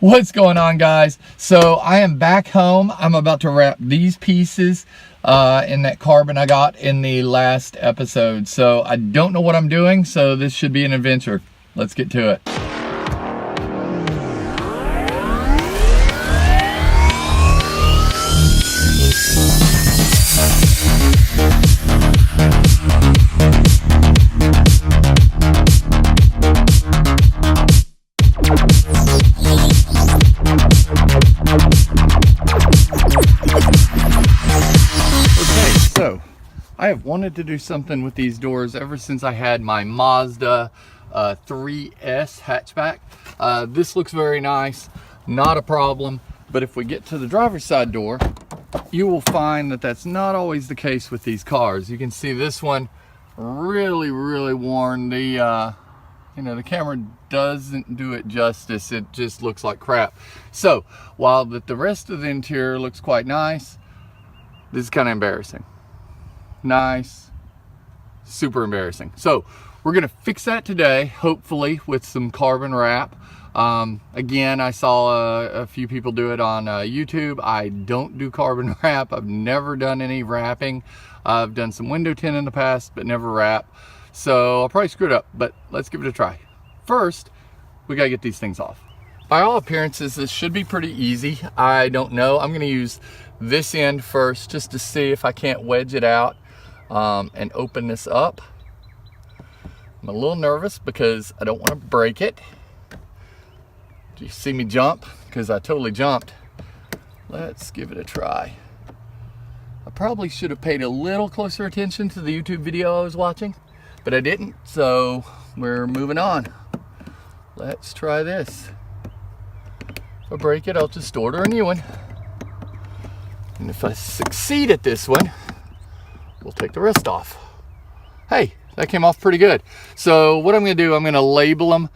What's going on, guys? So I am back home. I'm about to wrap these pieces in that carbon I got in the last episode. So I don't know what I'm doing, so this should be an adventure. Let's get to it. I have wanted to do something with these doors ever since I had my Mazda 3S hatchback. This looks very nice, not a problem, but if we get to the driver's side door, you will find that that's not always the case with these cars. You can see this one really worn. The the camera doesn't do it justice. It just looks like crap. So while the rest of the interior looks quite nice, this is kind of embarrassing. Nice, super embarrassing. So we're gonna fix that today, hopefully with some carbon wrap. Again, I saw a few people do it on YouTube. I don't do carbon wrap. I've never done any wrapping. I've done some window tint in the past, but never wrap. So I'll probably screw it up, but let's give it a try. First, we gotta get these things off. By all appearances, this should be pretty easy. I don't know. I'm gonna use this end first just to see if I can't wedge it out and open this up. I'm a little nervous because I don't want to break it. Do you see me jump? Because I totally jumped. Let's give it a try. I probably should have paid a little closer attention to the YouTube video I was watching, but I didn't, so we're moving on. Let's try this. If I break it, I'll just order a new one. And if I succeed at this one, we'll take the rest off. Hey, that came off pretty good. So what I'm gonna do, I'm gonna label them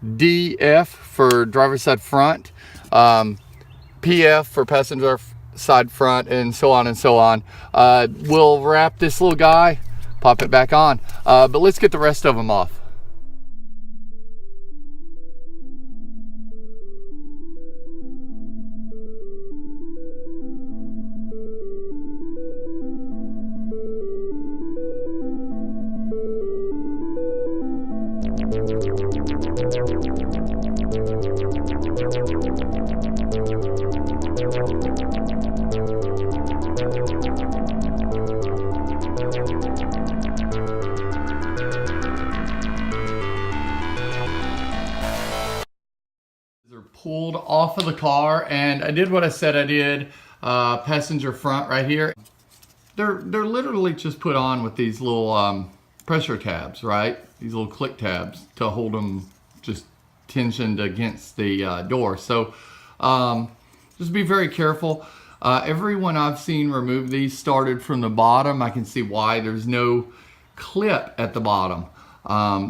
DF for driver's side front, PF for passenger side front, and so on and so on. We'll wrap this little guy, pop it back on, but let's get the rest of them off. Pulled off of the car, and I did what I said I did. Passenger front right here. They're literally just put on with these little pressure tabs, right? These little click tabs to hold them just tensioned against the door. So just be very careful. Everyone I've seen remove these started from the bottom. I can see why. There's no clip at the bottom.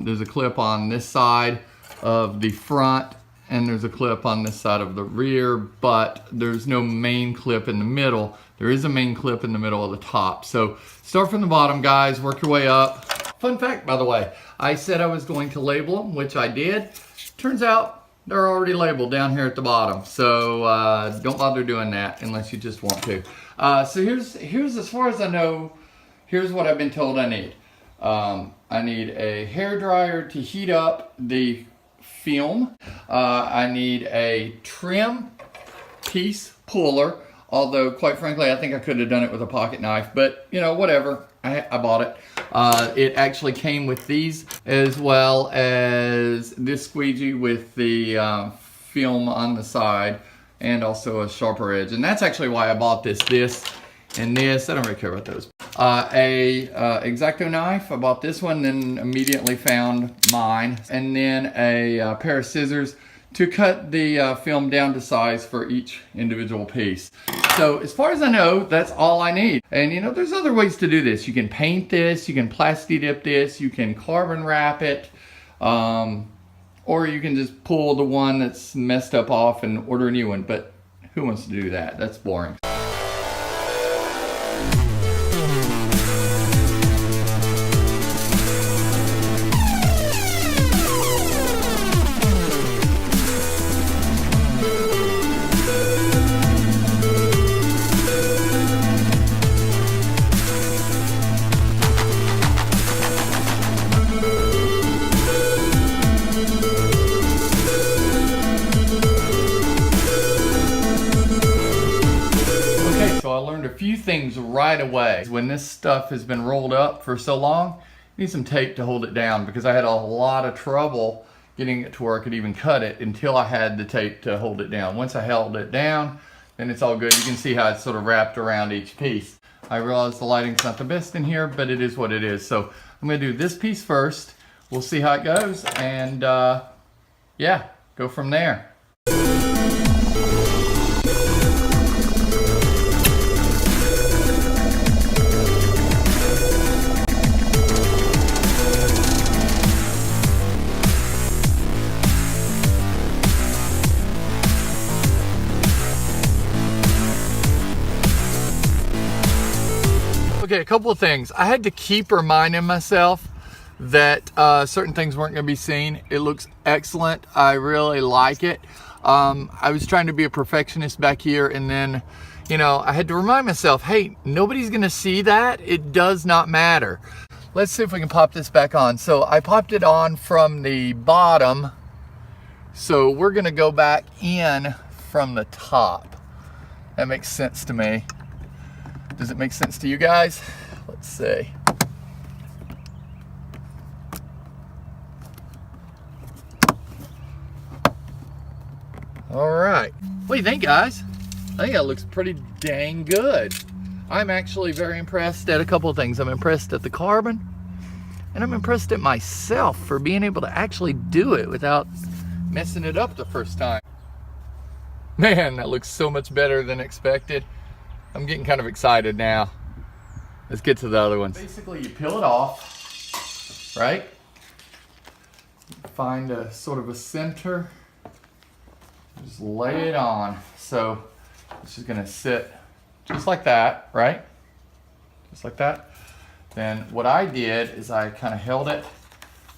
There's a clip on this side of the front, and there's a clip on this side of the rear, but there's no main clip in the middle. There is a main clip in the middle of the top. So start from the bottom, guys, work your way up. Fun fact, by the way, I said I was going to label them, which I did. Turns out they're already labeled down here at the bottom. So don't bother doing that unless you just want to. So here's as far as I know, here's what I've been told I need. I need a hairdryer to heat up the film. I need a trim piece puller, although quite frankly I think I could have done it with a pocket knife, but you know, whatever. I bought it. It actually came with these, as well as this squeegee with the film on the side, and also a sharper edge. And that's actually why I bought this and this. I don't really care about those. A X-Acto knife. I bought this one, then immediately found mine. And then a pair of scissors to cut the film down to size for each individual piece. So as far as I know, that's all I need. And you know, there's other ways to do this. You can paint this, you can plastidip this, you can carbon wrap it, or you can just pull the one that's messed up off and order a new one. But who wants to do that? That's boring. few things right away. When this stuff has been rolled up for so long, you need some tape to hold it down, because I had a lot of trouble getting it to where I could even cut it until I had the tape to hold it down. Once I held it down, then it's all good. You can see how it's sort of wrapped around each piece. I realize the lighting's not the best in here, but it is what it is. So I'm gonna do this piece first. We'll see how it goes, and yeah, go from there. Okay, a couple of things. I had to keep reminding myself that certain things weren't going to be seen. It looks excellent. I really like it. I was trying to be a perfectionist back here, and then, you know, I had to remind myself, hey, nobody's going to see that. It does not matter. Let's see if we can pop this back on. So I popped it on from the bottom. So we're going to go back in from the top. That makes sense to me. Does it make sense to you guys? Let's see. All right. What do you think, guys? I think that looks pretty dang good. I'm actually very impressed at a couple of things. I'm impressed at the carbon, and I'm impressed at myself for being able to actually do it without messing it up the first time. Man, that looks so much better than expected. I'm getting kind of excited now. Let's get to the other ones. Basically, you peel it off, right? Find a sort of a center. Just lay it on. So it's just gonna sit just like that, right? Just like that. Then what I did is I kind of held it,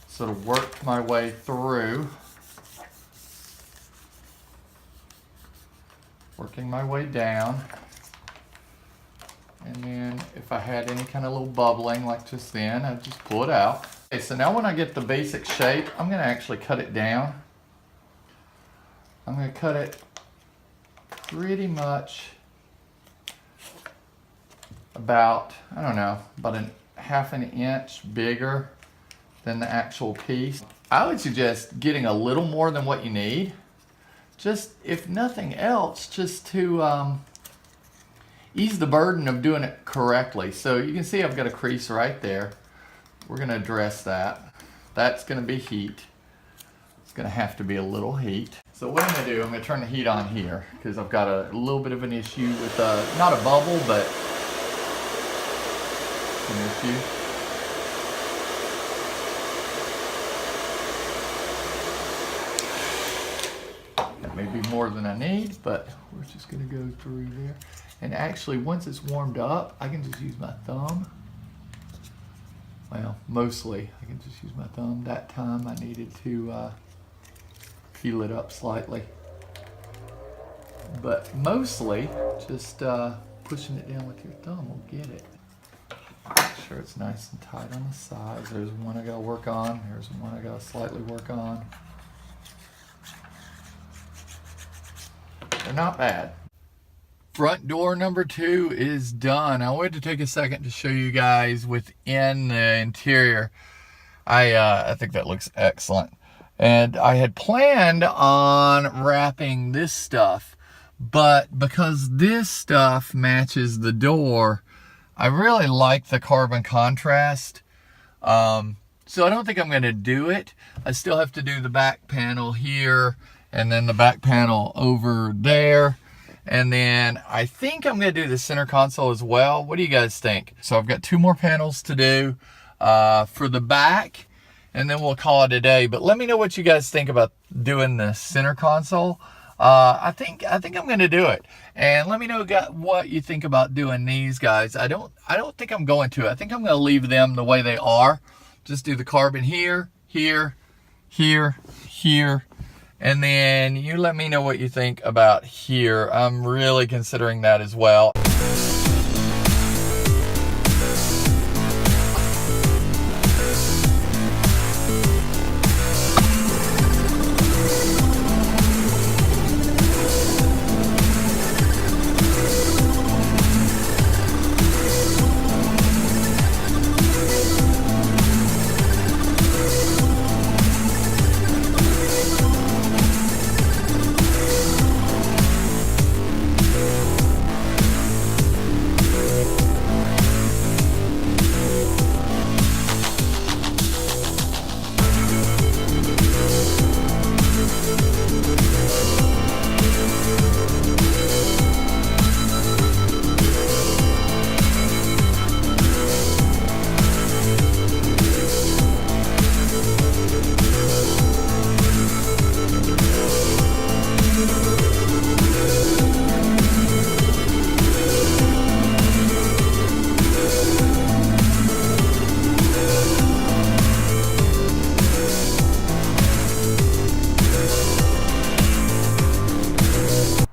sort of worked my way through. Working my way down. And then if I had any kind of little bubbling like just then, I'd just pull it out. Okay, so now when I get the basic shape, I'm gonna actually cut it down. I'm gonna cut it pretty much about, I don't know, about half an inch bigger than the actual piece. I would suggest getting a little more than what you need. Just, if nothing else, just to ease the burden of doing it correctly. So you can see I've got a crease right there. We're gonna address that. That's gonna be heat. It's gonna have to be a little heat. So what I'm gonna do, I'm gonna turn the heat on here because I've got a little bit of an issue with, not a bubble, but an issue. That may be more than I need, but we're just gonna go through there. And actually, once it's warmed up, I can just use my thumb. Well, mostly, I can just use my thumb. That time I needed to peel it up slightly. But mostly, just pushing it down with your thumb will get it. Make sure it's nice and tight on the sides. There's one I gotta work on. There's one I gotta slightly work on. They're not bad. Front door number 2 is done. I wanted to take a second to show you guys within the interior. I think that looks excellent. And I had planned on wrapping this stuff, but because this stuff matches the door, I really like the carbon contrast. So I don't think I'm gonna do it. I still have to do the back panel here, and then the back panel over there. And then I think I'm gonna do the center console as well. What do you guys think? So I've got 2 more panels to do for the back, and then we'll call it a day. But let me know what you guys think about doing the center console. I think I'm gonna do it. And let me know what you think about doing these guys. I don't think I'm going to. I think I'm gonna leave them the way they are. Just do the carbon here, here, here, here. And then you let me know what you think about here. I'm really considering that as well.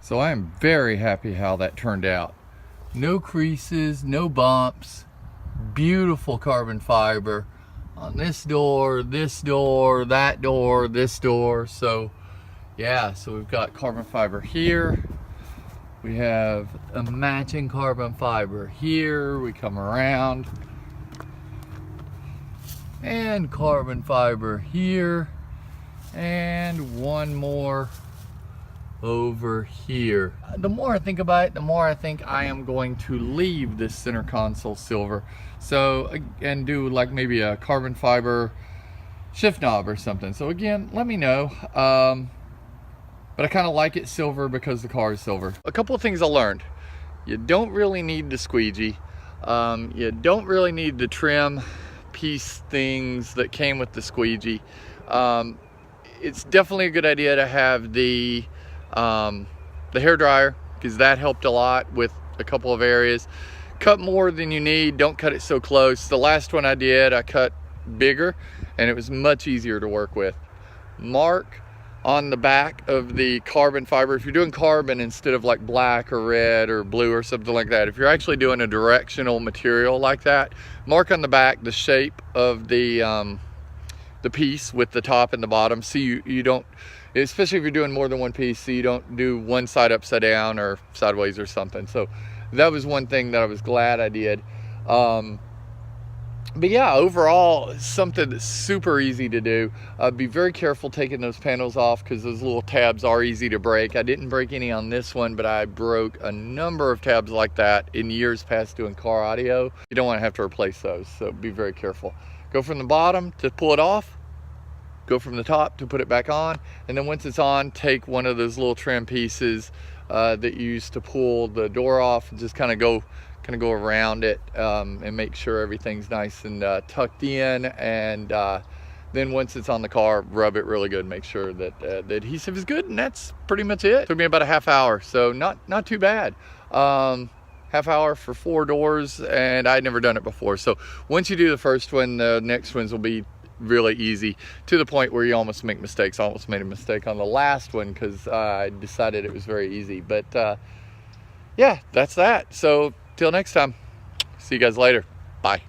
So I am very happy how that turned out. No creases, no bumps, beautiful carbon fiber on this door, that door, this door. So yeah, so we've got carbon fiber here. We have a matching carbon fiber here. We come around and carbon fiber here, and one more over here. The more I think about it, the more I think I am going to leave this center console silver. So, and do like maybe a carbon fiber shift knob or something. So again, let me know. But I kind of like it silver because the car is silver. A couple of things I learned. You don't really need the squeegee. You don't really need the trim piece things that came with the squeegee. It's definitely a good idea to have the hair dryer, because that helped a lot with a couple of areas. Cut more than you need, don't cut it so close. The last one I did, I cut bigger and it was much easier to work with. Mark on the back of the carbon fiber, if you're doing carbon instead of like black or red or blue or something like that, if you're actually doing a directional material like that, mark on the back the shape of the piece with the top and the bottom, so you don't, especially if you're doing more than one piece, so you don't do one side upside down or sideways or something. So that was one thing that I was glad I did. But yeah, overall, something that's super easy to do. Be very careful taking those panels off, because those little tabs are easy to break. I didn't break any on this one, but I broke a number of tabs like that in years past doing car audio. You don't want to have to replace those, so be very careful. Go from the bottom to pull it off. Go from the top to put it back on. And then once it's on, take one of those little trim pieces that you use to pull the door off, and just kind of go around it and make sure everything's nice and tucked in. And then once it's on the car, rub it really good, make sure that the adhesive is good, and that's pretty much it. Took me about a half hour, so not too bad. Half hour for 4 doors, and I'd never done it before. So once you do the first one, the next ones will be really easy, to the point where you almost make mistakes. I almost made a mistake on the last one because I decided it was very easy. But yeah, that's that. So till next time, see you guys later. Bye.